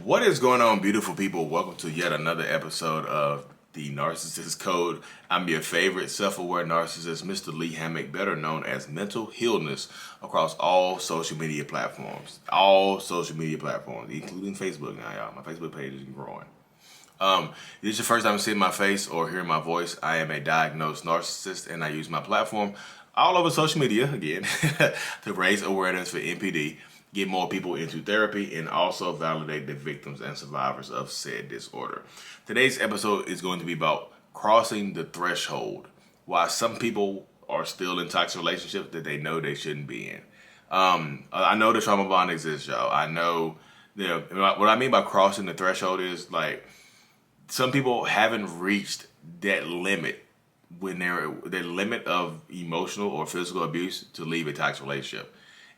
What is going on, beautiful people? Welcome to yet another episode of the Narcissist Code. I'm your favorite self-aware narcissist, Mr. Lee Hammock, better known as Mental Healness, across all social media platforms. All social media platforms, including Facebook now, y'all. My Facebook page is growing. If this is your first time seeing my face or hearing my voice, I am a diagnosed narcissist, and I use my platform all over social media, again, to raise awareness for NPD, get more people into therapy, and also validate the victims and survivors of said disorder. Today's episode is going to be about crossing the threshold, why some people are still in toxic relationships that they know they shouldn't be in. I know the trauma bond exists, y'all. I know, what I mean by crossing the threshold is like some people haven't reached that limit when they're the limit of emotional or physical abuse to leave a toxic relationship.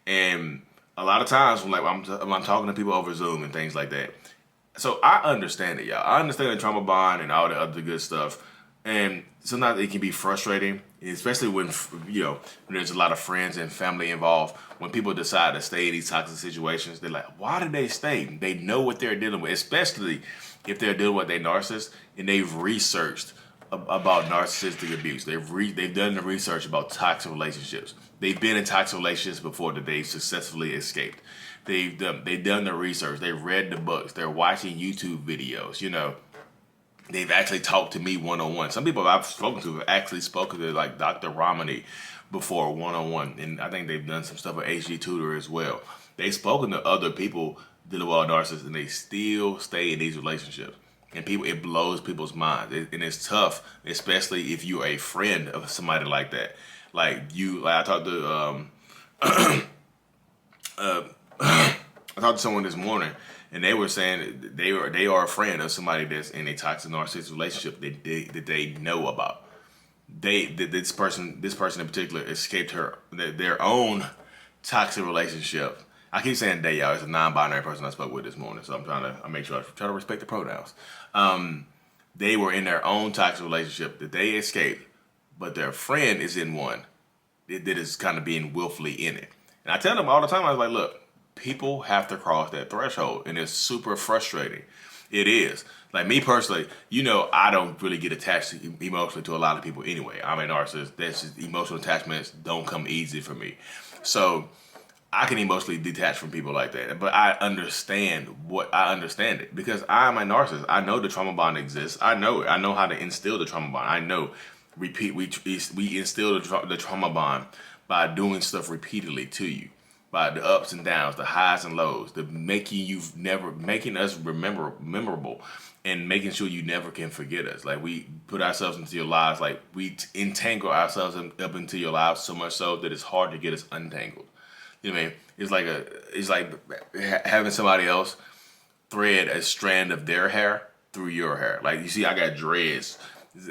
And a lot of times, when I'm talking to people over Zoom and things like that, so I understand it, y'all. I understand the trauma bond and all the other good stuff. And sometimes it can be frustrating, especially when there's a lot of friends and family involved. When people decide to stay in these toxic situations, they're like, why did they stay? They know what they're dealing with, especially if they're dealing with a narcissist and they've researched about narcissistic abuse. They've done the research about toxic relationships. They've been in toxic relationships before that they've successfully escaped. They've done the research. They've read the books. They're watching YouTube videos. They've actually talked to me one-on-one. Some people I've spoken to have actually spoken to like Dr. Romney before one-on-one, and I think they've done some stuff with HG Tutor as well. They've spoken to other people dealing with narcissists, and they still stay in these relationships. And it blows people's minds, and it's tough, especially if you're a friend of somebody like that. I talked to I talked to someone this morning, and they were saying that they are a friend of somebody that's in a toxic narcissistic relationship that they know about. This person in particular escaped their own toxic relationship. I keep saying they, y'all. It's a non-binary person I spoke with this morning, so I'm trying to make sure I try to respect the pronouns. They were in their own toxic relationship that they escaped, but their friend is in one that is kind of being willfully in it. And I tell them all the time, I was like, look, people have to cross that threshold, and it's super frustrating. It is. Like me personally, I don't really get attached emotionally to a lot of people anyway. I'm a narcissist. That's just, emotional attachments don't come easy for me. So I can emotionally detach from people like that, but I understand it because I'm a narcissist. I know the trauma bond exists. I know it. I know how to instill the trauma bond. I know, we instill the trauma bond by doing stuff repeatedly to you, by the ups and downs, the highs and lows, the making us memorable, and making sure you never can forget us. Like we put ourselves into your lives, like we entangle ourselves up into your lives so much so that it's hard to get us untangled. You know what I mean? It's like having somebody else thread a strand of their hair through your hair. Like you see, I got dreads.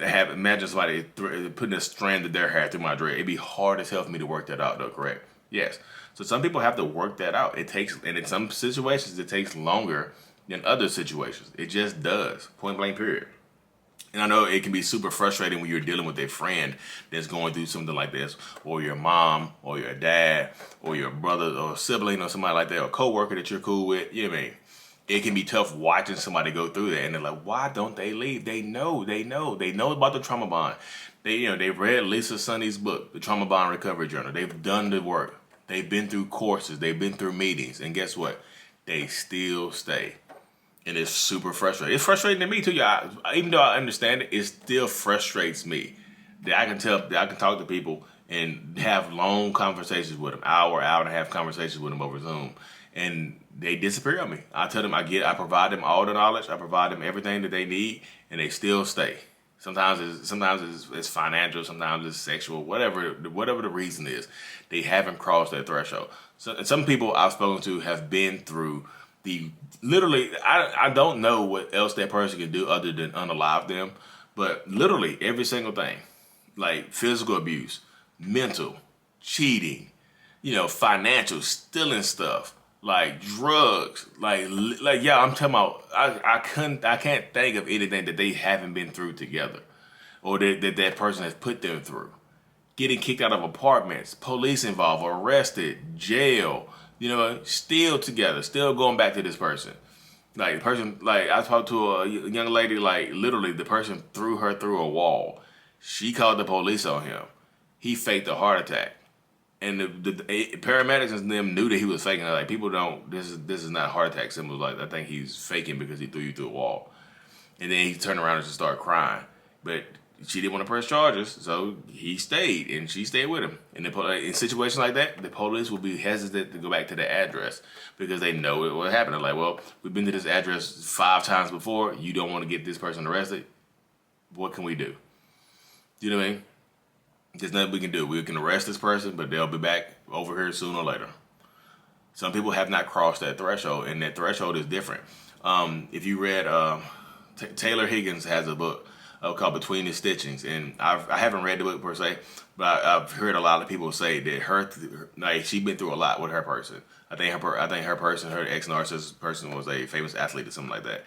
Imagine somebody putting a strand of their hair through my dread. It'd be hard as hell for me to work that out, though. Correct? Yes. So some people have to work that out. And in some situations, it takes longer than other situations. It just does. Point blank. Period. And I know it can be super frustrating when you're dealing with a friend that's going through something like this, or your mom, or your dad, or your brother, or sibling, or somebody like that, or coworker that you're cool with. You know what I mean? It can be tough watching somebody go through that, and they're like, "Why don't they leave?" They know about the trauma bond. They've read Lisa Sunny's book, The Trauma Bond Recovery Journal. They've done the work. They've been through courses. They've been through meetings, and guess what? They still stay. And it's super frustrating. It's frustrating to me too, y'all. Even though I understand it, it still frustrates me that I can talk to people and have long conversations with them, hour and a half conversations with them over Zoom, and they disappear on me. I tell them I provide them all the knowledge, I provide them everything that they need, and they still stay. Sometimes it's financial, sometimes it's sexual, whatever the reason is, they haven't crossed that threshold. So some people I've spoken to have been through literally, I don't know what else that person can do other than unalive them, but literally every single thing, like physical abuse, mental, cheating, financial, stealing stuff, like drugs, like yeah, I'm talking about, I can't think of anything that they haven't been through together, or that person has put them through. Getting kicked out of apartments, police involved, arrested, jail, still together, still going back to this person. Like the person, like I talked to a young lady, like literally the person threw her through a wall. She called the police on him. He faked a heart attack. And the paramedics and them knew that he was faking it. Like people don't, this is not heart attack symptoms. Like I think he's faking because he threw you through a wall. And then he turned around and just started crying. But she didn't want to press charges, so he stayed, and she stayed with him. And in situations like that, the police will be hesitant to go back to the address because they know it will happen. They're like, well, we've been to this address 5 times before. You don't want to get this person arrested. What can we do? You know what I mean? There's nothing we can do. We can arrest this person, but they'll be back over here sooner or later. Some people have not crossed that threshold, and that threshold is different. If you read, Taylor Higgins has a book called Between the Stitchings, and I haven't read the book per se, but I've heard a lot of people say that like she's been through a lot with her person. I think her ex-narcissist person was a famous athlete or something like that,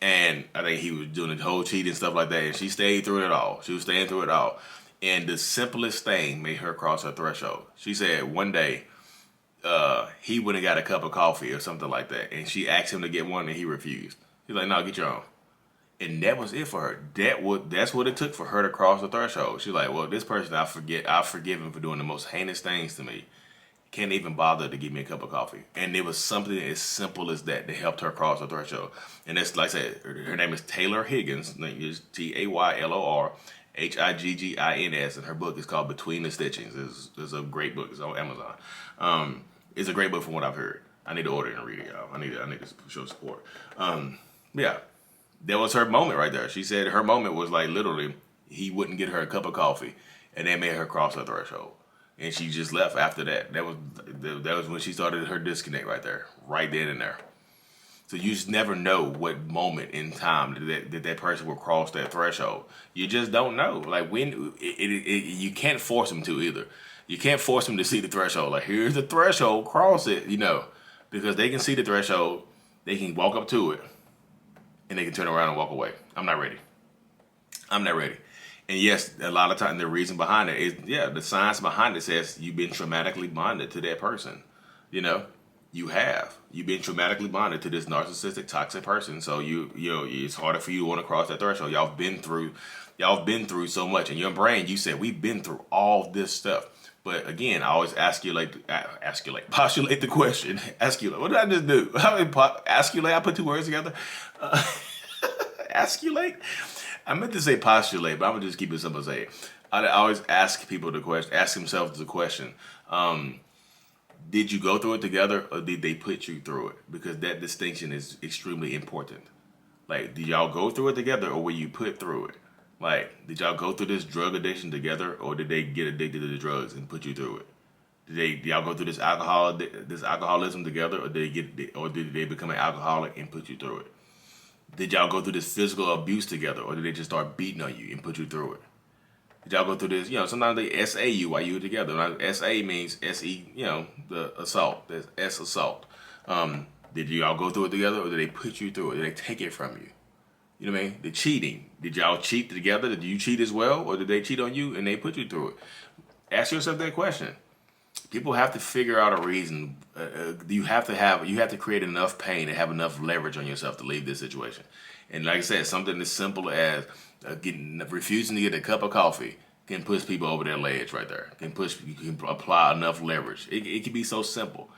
and I think he was doing the whole cheating and stuff like that, and she stayed through it all. She was staying through it all, and the simplest thing made her cross her threshold. She said one day he went and got a cup of coffee or something like that, and she asked him to get one, and he refused. He's like, "No, get your own." And that was it for her. That's what it took for her to cross the threshold. She's like, well, this person I forgive him for doing the most heinous things to me. Can't even bother to give me a cup of coffee. And it was something as simple as that helped her cross the threshold. And that's, like I said, her name is Taylor Higgins. Her name is TAYLOR HIGGINS. And her book is called Between the Stitchings. It's a great book. It's on Amazon. It's a great book from what I've heard. I need to order it and read it, y'all. I need to show support. Yeah. That was her moment right there. She said her moment was like literally he wouldn't get her a cup of coffee, and that made her cross her threshold, and she just left after that. That was when she started her disconnect right there, right then and there. So you just never know what moment in time that person will cross that threshold. You just don't know. Like when you can't force them to either. You can't force them to see the threshold. Like here's the threshold, cross it. Because they can see the threshold, they can walk up to it. And they can turn around and walk away. I'm not ready. And yes, a lot of times the reason behind it is, the science behind it says you've been traumatically bonded to that person. You have. You've been traumatically bonded to this narcissistic, toxic person. So it's harder for you to want to cross that threshold. Y'all been through so much. In your brain, you said we've been through all this stuff. But again, I always postulate the question. What did I just do? I put 2 words together. Asculate? I meant to say postulate, but I'm gonna just keep it simple and say it. I always ask people the question, ask themselves the question. Did you go through it together or did they put you through it? Because that distinction is extremely important. Like, did y'all go through it together or were you put through it? Like, did y'all go through this drug addiction together, or did they get addicted to the drugs and put you through it? Did y'all go through this alcoholism together, or did they become an alcoholic and put you through it? Did y'all go through this physical abuse together, or did they just start beating on you and put you through it? Did y'all go through this? Sometimes they SA you while you were together. Now, SA means SE, the assault. That's S assault. Did y'all go through it together, or did they put you through it? Did they take it from you? You know what I mean? The cheating. Did y'all cheat together? Did you cheat as well? Or did they cheat on you and they put you through it? Ask yourself that question. People have to figure out a reason. You have to create enough pain and have enough leverage on yourself to leave this situation. And like I said, something as simple as refusing to get a cup of coffee can push people over their ledge right there. You can apply enough leverage. It can be so simple.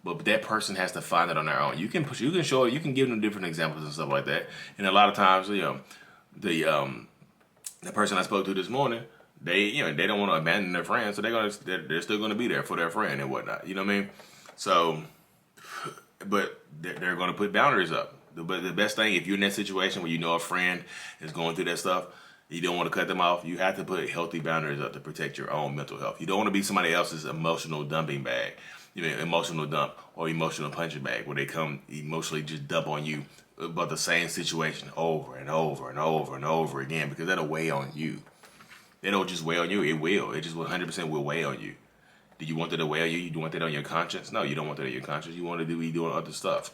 But that person has to find it on their own. You can give them different examples and stuff like that. And a lot of times, the person I spoke to this morning, they don't want to abandon their friend, so they're still gonna be there for their friend and whatnot. You know what I mean? So, but they're gonna put boundaries up. But the best thing, if you're in that situation where you know a friend is going through that stuff, you don't want to cut them off. You have to put healthy boundaries up to protect your own mental health. You don't want to be somebody else's emotional dumping bag. Emotional dump or emotional punching bag where they come emotionally just dump on you about the same situation over and over and over and over again, because that'll weigh on you. They don't just weigh on you, it will. It just 100% will weigh on you. Do you want that to weigh on you? You want that on your conscience? No, you don't want that on your conscience. You want to be doing other stuff.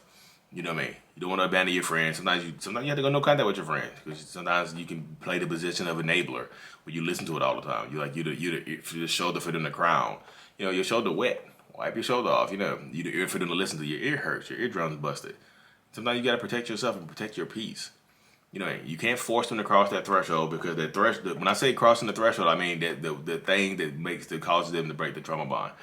You know what I mean? You don't want to abandon your friends. Sometimes you have to go no contact with your friends, because sometimes you can play the position of enabler where you listen to it all the time. You're like you're the shoulder for them to crown. Your shoulder wet. Wipe your shoulder off. You the ear for them to listen to. Your ear hurts. Your eardrum's busted. Sometimes you got to protect yourself and protect your peace. You know, you can't force them to cross that threshold, because that when I say crossing the threshold, I mean that the thing that causes them to break the trauma bond.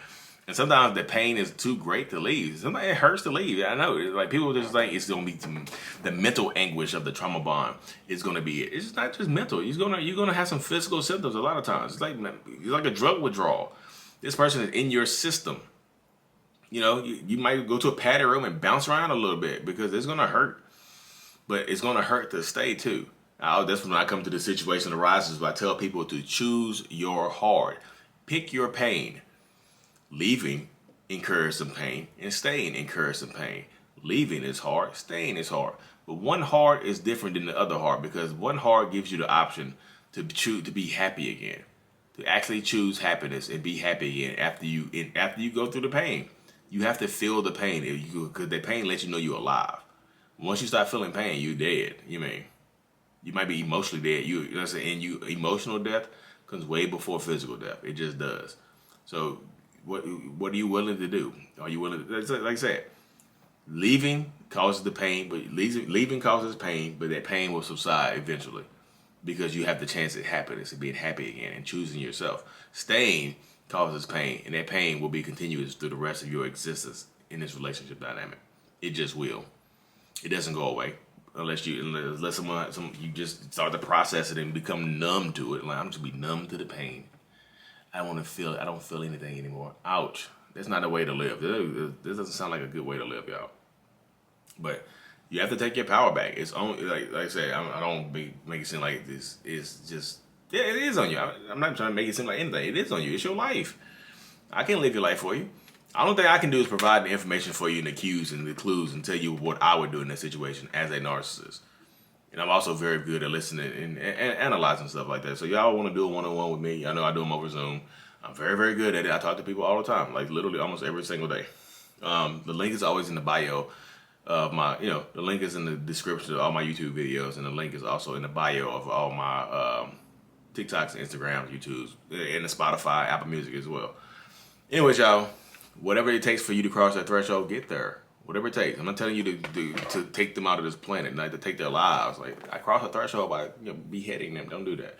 And sometimes the pain is too great to leave. Sometimes it hurts to leave. I know. It's like people just think it's gonna be the mental anguish of the trauma bond is gonna be it. It's not just mental. You're gonna have some physical symptoms a lot of times. It's like a drug withdrawal. This person is in your system. You know, you might go to a patio room and bounce around a little bit because it's gonna hurt. But it's gonna hurt to stay too. That's when I come to the situation arises. I tell people to choose your hard. Pick your pain. Leaving incurs some pain, and staying incurs some pain. Leaving is hard, staying is hard. But one hard is different than the other hard, because one hard gives you the option to choose to be happy again, to actually choose happiness and be happy again after you go through the pain. You have to feel the pain, because the pain lets you know you're alive. Once you start feeling pain, you're dead. You might be emotionally dead. You know what I'm saying? Emotional death comes way before physical death. It just does. So what are you willing to do? Are you willing to, like I said, leaving causes the pain, but leaving causes pain, but that pain will subside eventually, because you have the chance at happiness and being happy again and choosing yourself. Staying causes pain, and that pain will be continuous through the rest of your existence in this relationship dynamic. It just will. It doesn't go away unless you just start to process it and become numb to it. Like, I'm just be numb to the pain. I don't feel anything anymore. Ouch. That's not a way to live. This doesn't sound like a good way to live, y'all. But you have to take your power back. It's only, like I said, I don't make it seem like this is just, yeah, it is on you. I'm not trying to make it seem like anything. It is on you. It's your life. I can't live your life for you. The only thing I can do is provide the information for you and the cues and the clues and tell you what I would do in that situation as a narcissist. And I'm also very good at listening and analyzing stuff like that. So y'all want to do a one-on-one with me, I know I do them over Zoom. I'm very, very good at it. I talk to people all the time, like literally almost every single day. The link is always in the bio of my, the link is in the description of all my YouTube videos, and the link is also in the bio of all my TikToks, Instagrams, YouTubes, and the Spotify, Apple Music as well. Anyways, y'all, whatever it takes for you to cross that threshold, get there. Whatever it takes. I'm not telling you to take them out of this planet, not to take their lives. Like, I cross the threshold by beheading them. Don't do that.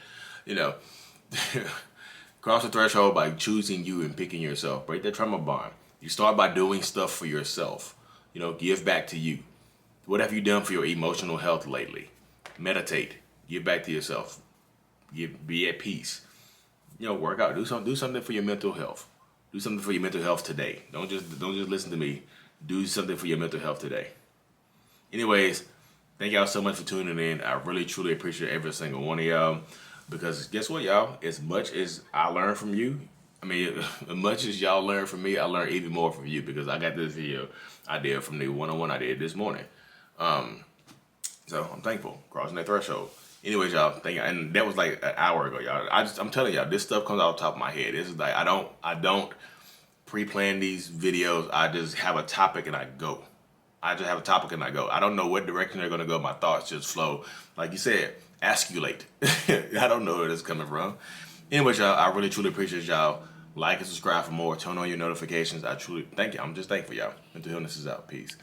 Cross the threshold by choosing you and picking yourself. Break that trauma bond. You start by doing stuff for yourself. Give back to you. What have you done for your emotional health lately? Meditate. Give back to yourself. Be at peace. Work out. Do something for your mental health. Do something for your mental health today. Don't just listen to me. Do something for your mental health today. Anyways, thank y'all so much for tuning in. I really, truly appreciate every single one of y'all. Because guess what, y'all? As much as I learn from you, as much as y'all learn from me, I learn even more from you, because I got this video I did from the one-on-one I did this morning. So I'm thankful. Crossing that threshold. Anyways, y'all, thank you. And that was like an hour ago, y'all. I'm telling y'all, this stuff comes off the top of my head. This is like, I don't pre-plan these videos. I just have a topic and I go. I don't know what direction they're going to go. My thoughts just flow. Like you said, escalate. I don't know where this is coming from. Anyways, y'all, I really, truly appreciate y'all. Like and subscribe for more. Turn on your notifications. I truly thank you. I'm just thankful, y'all. Until this is out. Peace.